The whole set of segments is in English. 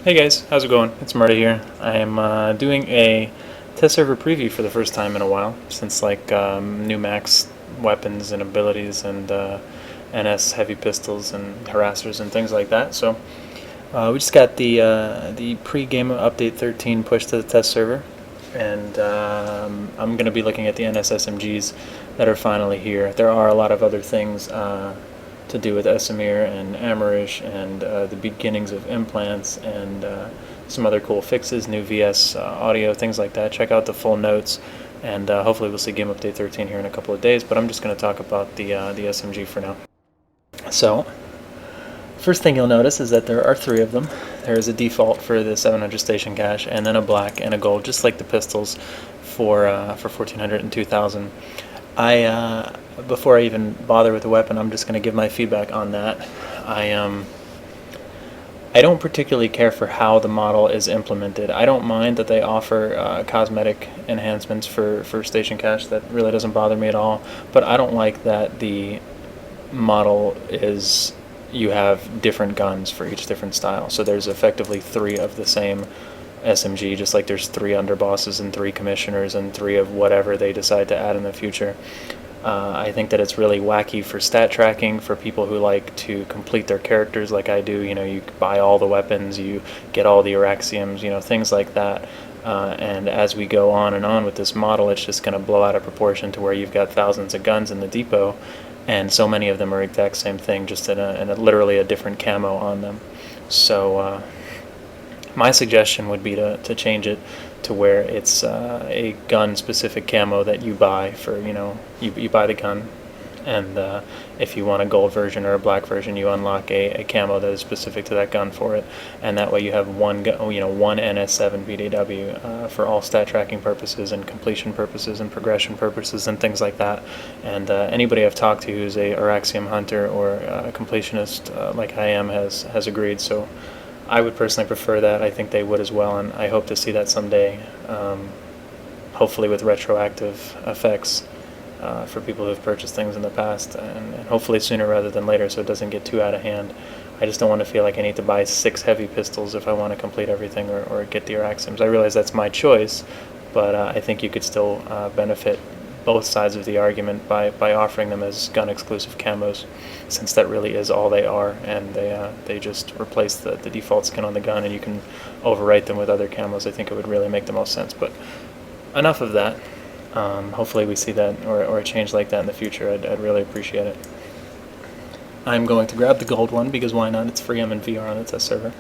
Hey guys, how's it going? It's Murda here. I am doing a test server preview for the first time in a while, since new max weapons and abilities and NS heavy pistols and harassers and things like that. So we just got the pre-game update 13 pushed to the test server, and I'm going to be looking at the NS SMGs that are finally here. There are a lot of other things to do with SMIR and Amurish and the beginnings of implants and some other cool fixes, new VS audio, things like that. Check out the full notes, and hopefully we'll see Game Update 13 here in a couple of days, but I'm just going to talk about the SMG for now. So, first thing you'll notice is that there are three of them. There is a default for the 700 station cache, and then a black and a gold, just like the pistols for 1400 and 2000. Before I even bother with the weapon, I'm just going to give my feedback on that. I don't particularly care for how the model is implemented. I don't mind that they offer cosmetic enhancements for station cache. That really doesn't bother me at all. But I don't like that the model is, you have different guns for each different style. So there's effectively three of the same SMG, just like there's three underbosses and three commissioners and three of whatever they decide to add in the future. I think that it's really wacky for stat tracking for people who like to complete their characters like I do. You know, you buy all the weapons, you get all the Araxiums, you know, things like that. And as we go on and on with this model, it's just going to blow out of proportion to where you've got thousands of guns in the depot, and so many of them are exact same thing, just in literally a different camo on them. So my suggestion would be to change it to where it's a gun-specific camo that you buy for, you buy the gun, and if you want a gold version or a black version, you unlock a camo that is specific to that gun for it, and that way you have one NS BDW for all stat tracking purposes and completion purposes and progression purposes and things like that. And anybody I've talked to who's a Araxium hunter or a completionist like I am has agreed. So I would personally prefer that. I think they would as well, and I hope to see that someday, hopefully with retroactive effects for people who have purchased things in the past, and hopefully sooner rather than later, so it doesn't get too out of hand. I just don't want to feel like I need to buy 6 heavy pistols if I want to complete everything or get the Araxiums. I realize that's my choice, but I think you could still benefit both sides of the argument by offering them as gun-exclusive camos, since that really is all they are, and they just replace the default skin on the gun, and you can overwrite them with other camos. I think it would really make the most sense. But enough of that. Hopefully we see that or a change like that in the future. I'd really appreciate it. I'm going to grab the gold one because why not? It's free. I'm in VR on the test server.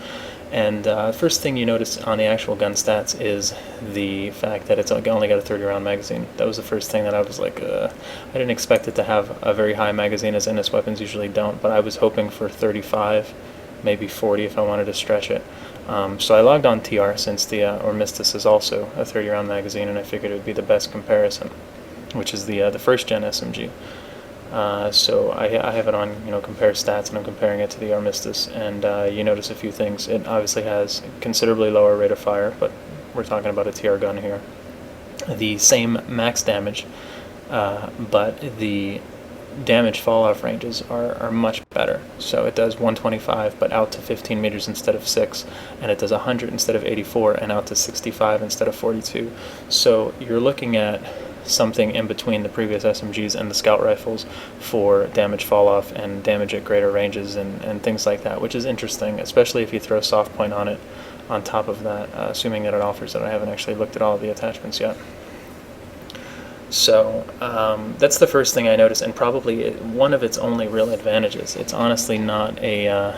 And first thing you notice on the actual gun stats is the fact that it's only got a 30-round magazine. That was the first thing that I was like, I didn't expect it to have a very high magazine, as NS weapons usually don't, but I was hoping for 35, maybe 40 if I wanted to stretch it. So I logged on TR, since the Ormistus is also a 30-round magazine, and I figured it would be the best comparison, which is the first gen SMG. So I have it on, compare stats, and I'm comparing it to the Armistice, and you notice a few things. It obviously has considerably lower rate of fire, but we're talking about a TR gun here. The same max damage, but the damage fall-off ranges are much better. So it does 125, but out to 15 meters instead of 6, and it does 100 instead of 84, and out to 65 instead of 42. So you're looking at something in between the previous SMGs and the scout rifles for damage fall-off and damage at greater ranges and things like that, which is interesting, especially if you throw soft point on it on top of that, assuming that it offers it. I haven't actually looked at all of the attachments yet. So that's the first thing I noticed, and probably one of its only real advantages. It's honestly not a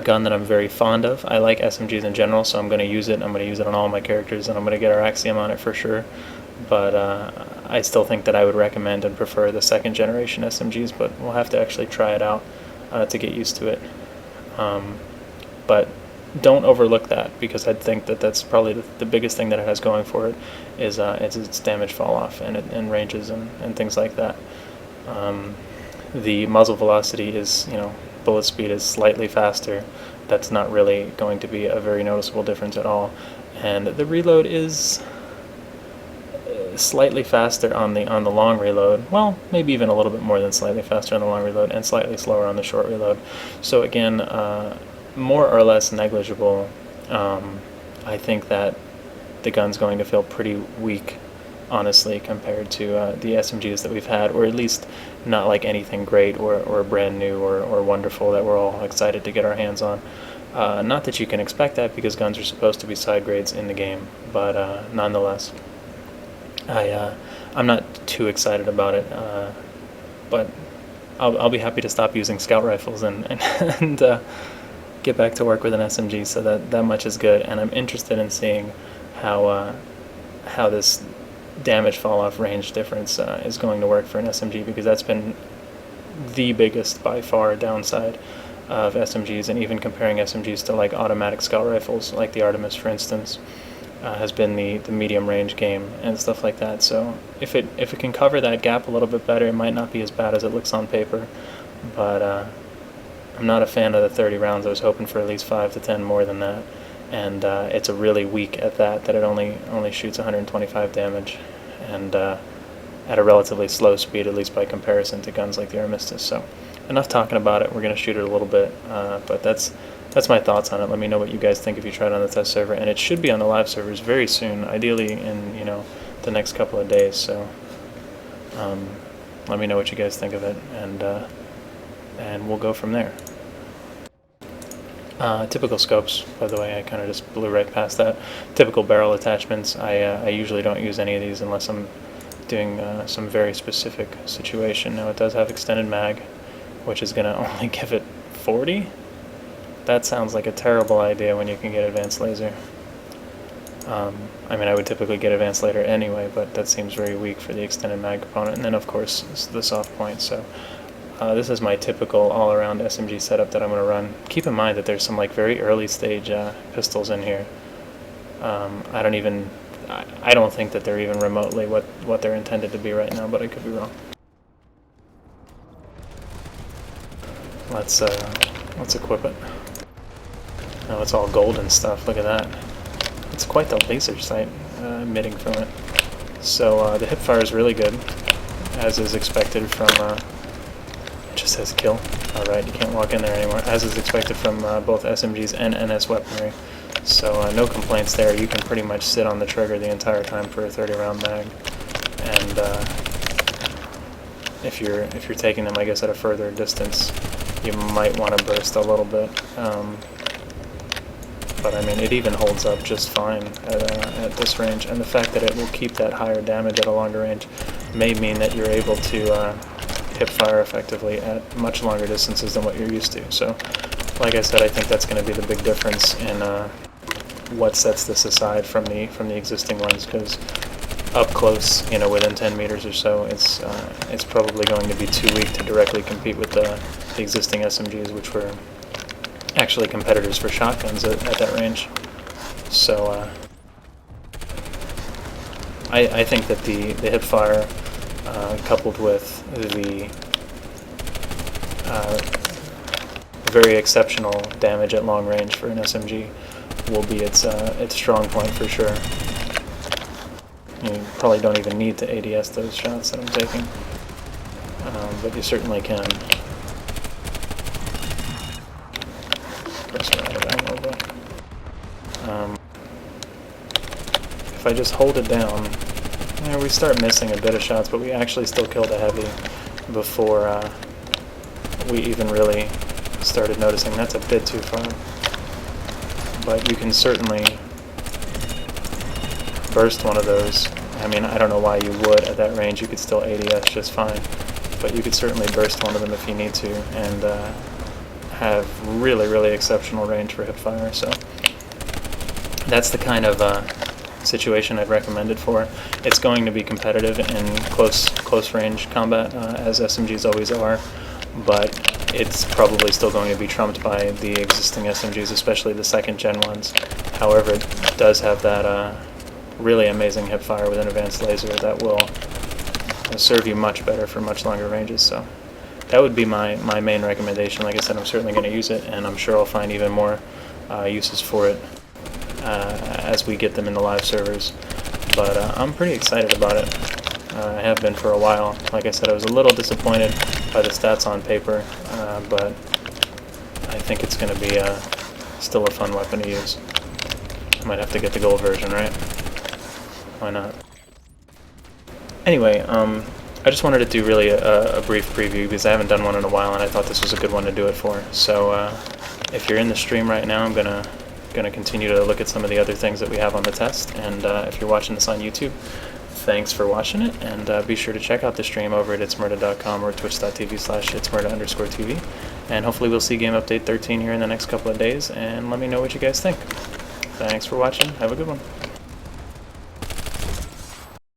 gun that I'm very fond of. I like SMGs in general, so I'm going to use it. I'm going to use it on all my characters, and I'm going to get Araxium on it for sure. But I still think that I would recommend and prefer the second generation SMGs, but we'll have to actually try it out to get used to it. But don't overlook that, because I think that that's probably the biggest thing that it has going for it is its damage fall off and ranges and things like that. The muzzle velocity is, bullet speed is slightly faster. That's not really going to be a very noticeable difference at all. And the reload is slightly faster on the long reload. Well, maybe even a little bit more than slightly faster on the long reload, and slightly slower on the short reload. So again, more or less negligible I think that the gun's going to feel pretty weak, honestly, compared to the SMGs that we've had, or at least not like anything great or brand new or wonderful that we're all excited to get our hands on. Not that you can expect that, because guns are supposed to be side grades in the game, but nonetheless, I'm not too excited about it, but I'll be happy to stop using scout rifles and get back to work with an SMG, so that much is good. And I'm interested in seeing how this damage fall-off range difference is going to work for an SMG, because that's been the biggest by far downside of SMGs, and even comparing SMGs to like automatic scout rifles like the Artemis, for instance, has been the medium range game and stuff like that. So if it can cover that gap a little bit better, it might not be as bad as it looks on paper. But I'm not a fan of the 30 rounds. I was hoping for at least 5 to 10 more than that, and it's a really weak at that it only shoots 125 damage, and at a relatively slow speed, at least by comparison to guns like the Armistice. So enough talking about it. We're going to shoot it a little bit, but that's my thoughts on it. Let me know what you guys think if you try it on the test server, and it should be on the live servers very soon, ideally in the next couple of days. So let me know what you guys think of it, and we'll go from there. Typical scopes, by the way, I kind of just blew right past that. Typical barrel attachments. I usually don't use any of these unless I'm doing some very specific situation. Now, it does have extended mag, which is going to only give it 40. That sounds like a terrible idea when you can get advanced laser. I mean, I would typically get advanced laser anyway, but that seems very weak for the extended mag component. And then, of course, the soft point. So this is my typical all-around SMG setup that I'm going to run. Keep in mind that there's some like very early stage pistols in here. I don't think that they're even remotely what they're intended to be right now, but I could be wrong. Let's equip it. Oh, it's all golden stuff. Look at that. It's quite the laser sight emitting from it. So the hipfire is really good, as is expected from. It just says kill. All right, you can't walk in there anymore. As is expected from both SMGs and NS weaponry. So no complaints there. You can pretty much sit on the trigger the entire time for a 30-round mag, and if you're taking them, I guess, at a further distance, you might want to burst a little bit. But I mean, it even holds up just fine at this range, and the fact that it will keep that higher damage at a longer range may mean that you're able to hip fire effectively at much longer distances than what you're used to. So, like I said, I think that's going to be the big difference in what sets this aside from the existing ones, because up close, within 10 meters or so, it's probably going to be too weak to directly compete with the existing SMGs, which were actually competitors for shotguns at that range. So I think that the hip fire, coupled with the very exceptional damage at long range for an SMG, will be its strong point for sure. You probably don't even need to ADS those shots that I'm taking, but you certainly can. If I just hold it down, we start missing a bit of shots, but we actually still killed a heavy before we even really started noticing. That's a bit too far, but you can certainly burst one of those. I mean, I don't know why you would at that range. You could still ADS just fine, but you could certainly burst one of them if you need to, and have really, really exceptional range for hip fire. So that's the kind of situation I'd recommend it for. It's going to be competitive in close range combat, as SMGs always are, but it's probably still going to be trumped by the existing SMGs, especially the second gen ones. However, it does have that really amazing hip fire with an advanced laser that will serve you much better for much longer ranges. So that would be my main recommendation. Like I said, I'm certainly going to use it, and I'm sure I'll find even more uses for it as we get them in the live servers. But I'm pretty excited about it. I have been for a while. Like I said, I was a little disappointed by the stats on paper, but I think it's going to be still a fun weapon to use. Might have to get the gold version, right? Why not? Anyway, I just wanted to do really a brief preview because I haven't done one in a while, and I thought this was a good one to do it for. So if you're in the stream right now, I'm gonna continue to look at some of the other things that we have on the test, and if you're watching this on YouTube, thanks for watching it, and be sure to check out the stream over at ItZMuRdA.com or twitch.tv/ItZMuRdA_TV, and hopefully we'll see Game Update 13 here in the next couple of days, and let me know what you guys think. Thanks for watching. Have a good one.